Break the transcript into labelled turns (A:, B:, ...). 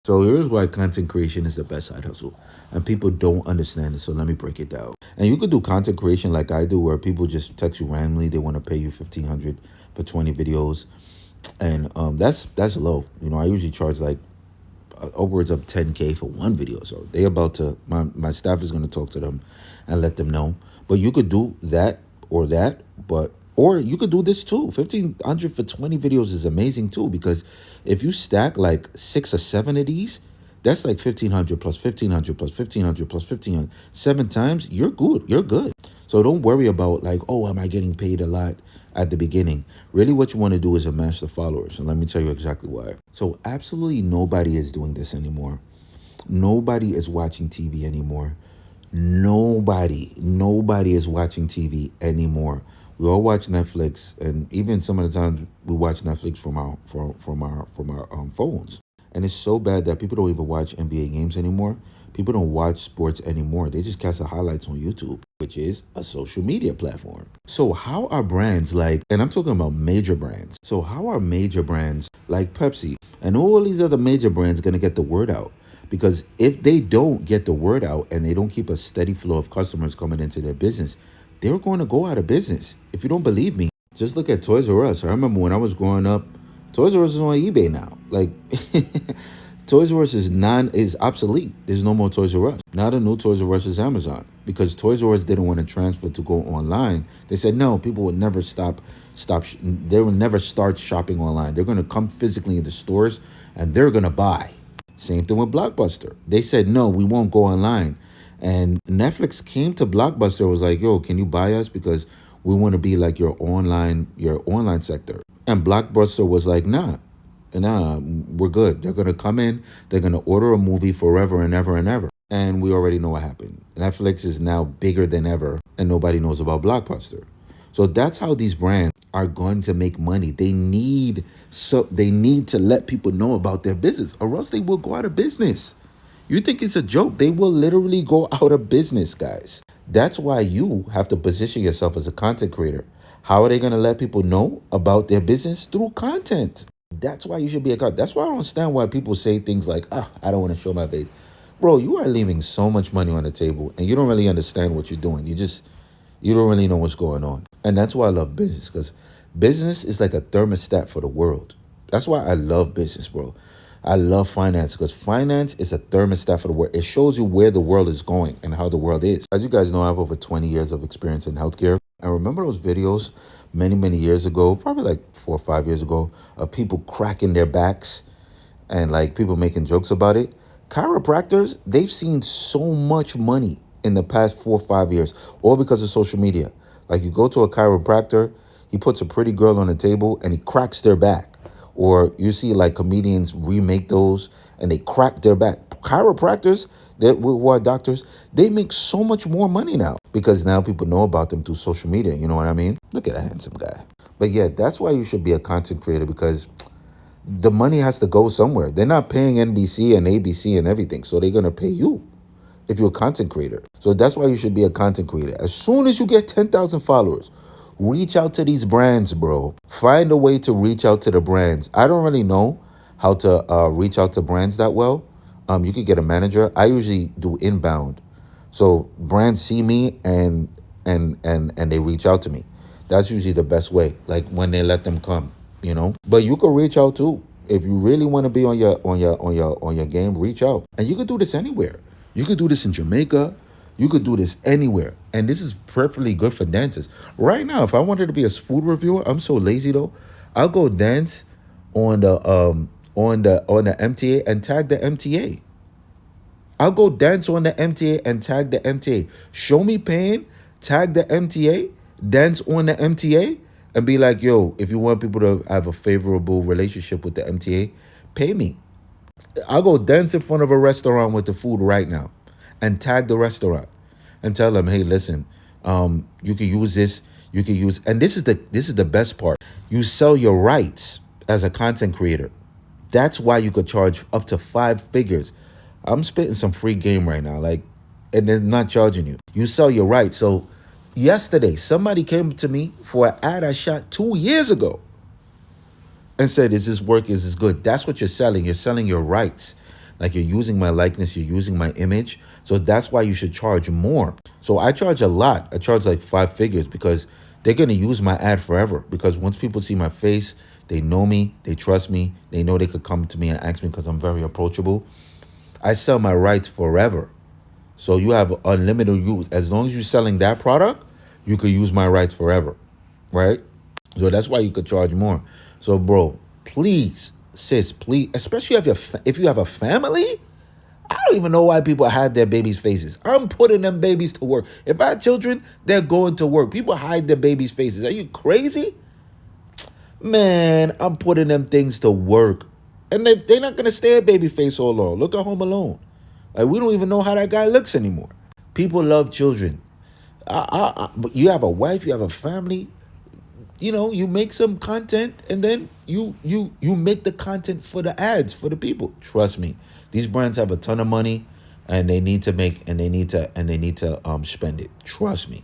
A: So here's why content creation is the best side hustle. And people don't understand it. So let me break it down. And you could do content creation like I do, where people just text you randomly. They want to pay you 1,500 for 20 videos. And that's low. I usually charge like upwards of 10K for one video. So they about to my staff is going to talk to them and let them know. But you could do that, or you could do this too. 1,500 for 20 videos is amazing too, because if you stack like 6 or 7 of these, that's like 1,500 plus 1,500 plus 1,500 plus 1,500. 7 times, you're good. You're good. So don't worry about like, oh, am I getting paid a lot at the beginning? Really, what you want to do is amass the followers. And let me tell you exactly why. So absolutely nobody is doing this anymore. Nobody is watching TV anymore. Nobody is watching TV anymore. We all watch Netflix, and even some of the times we watch Netflix from our phones. And it's so bad that people don't even watch NBA games anymore. People don't watch sports anymore. They just catch the highlights on YouTube, which is a social media platform. So how are brands like, and I'm talking about major brands. So how are major brands like Pepsi and all these other major brands going to get the word out? Because if they don't get the word out and they don't keep a steady flow of customers coming into their business, they're going to go out of business. If you don't believe me, just look at Toys R Us. I remember when I was growing up, Toys R Us is on eBay now. Like Toys R Us is obsolete. There's no more Toys R Us. Now the new Toys R Us is Amazon, because Toys R Us didn't want to transfer to go online. They said no, people would never they will never start shopping online. They're going to come physically into stores and they're going to buy. Same thing with Blockbuster. They said no, we won't go online. And Netflix came to Blockbuster and was like, yo, can you buy us? Because we want to be like your online sector. And Blockbuster was like, nah, we're good. They're going to come in, they're going to order a movie forever and ever and ever. And we already know what happened. Netflix is now bigger than ever, and nobody knows about Blockbuster. So that's how these brands are going to make money. They need to let people know about their business, or else they will go out of business. You think it's a joke? They will literally go out of business, guys. That's why you have to position yourself as a content creator. How are they going to let people know about their business? Through content. That's why you should be a content. That's why I don't understand why people say things like, I don't want to show my face. Bro, you are leaving so much money on the table and you don't really understand what you're doing. You don't really know what's going on. And that's why I love business, because business is like a thermostat for the world. That's why I love business, bro. I love finance, because finance is a thermostat for the world. It shows you where the world is going and how the world is. As you guys know, I have over 20 years of experience in healthcare. I remember those videos many years ago, probably like 4 or 5 years ago, of people cracking their backs and like people making jokes about it. Chiropractors, they've seen so much money in the past 4 or 5 years, all because of social media. Like you go to a chiropractor, he puts a pretty girl on the table and he cracks their back. Or you see like comedians remake those and they crack their back. Chiropractors, who are doctors, they make so much more money now because now people know about them through social media. You know what I mean? Look at that handsome guy. But yeah, that's why you should be a content creator, because the money has to go somewhere. They're not paying NBC and ABC and everything, so they're going to pay you if you're a content creator. So that's why you should be a content creator. As soon as you get 10,000 followers, reach out to these brands, bro. Find a way to reach out to the brands. I don't really know how to reach out to brands that well. You could get a manager. I usually do inbound. So brands see me and they reach out to me. That's usually the best way, like when they let them come, But you could reach out too. If you really want to be on your game, reach out. And you could do this anywhere. You could do this in Jamaica. You could do this anywhere. And this is perfectly good for dancers. Right now, if I wanted to be a food reviewer, I'm so lazy though. I'll go dance on the MTA and tag the MTA. I'll go dance on the MTA and tag the MTA. Show me pain, tag the MTA, dance on the MTA, and be like, yo, if you want people to have a favorable relationship with the MTA, pay me. I'll go dance in front of a restaurant with the food right now and tag the restaurant and tell them, hey, listen, you can use this. You can use, and this is the best part. You sell your rights as a content creator. That's why you could charge up to 5 figures. I'm spitting some free game right now, and they're not charging you. You sell your rights. So yesterday, somebody came to me for an ad I shot 2 years ago and said, is this work? Is this good? That's what you're selling. You're selling your rights. Like you're using my likeness, you're using my image. So that's why you should charge more. So I charge a lot. I charge like 5 figures because they're going to use my ad forever. Because once people see my face, they know me, they trust me, they know they could come to me and ask me because I'm very approachable. I sell my rights forever. So you have unlimited use. As long as you're selling that product, you could use my rights forever, right? So that's why you could charge more. So, bro, please, sis, please, especially if you have a family. I don't even know why people hide their babies' faces. I'm putting them babies to work. If I had children, they're going to work. People hide their babies' faces. Are you crazy? Man, I'm putting them things to work. And they're not going to stay a baby face so long. Look at Home Alone. Like, we don't even know how that guy looks anymore. People love children. But you have a wife, you have a family. You make some content, and then you make the content for the ads for the people. Trust me, these brands have a ton of money, and they need to spend it. Trust me.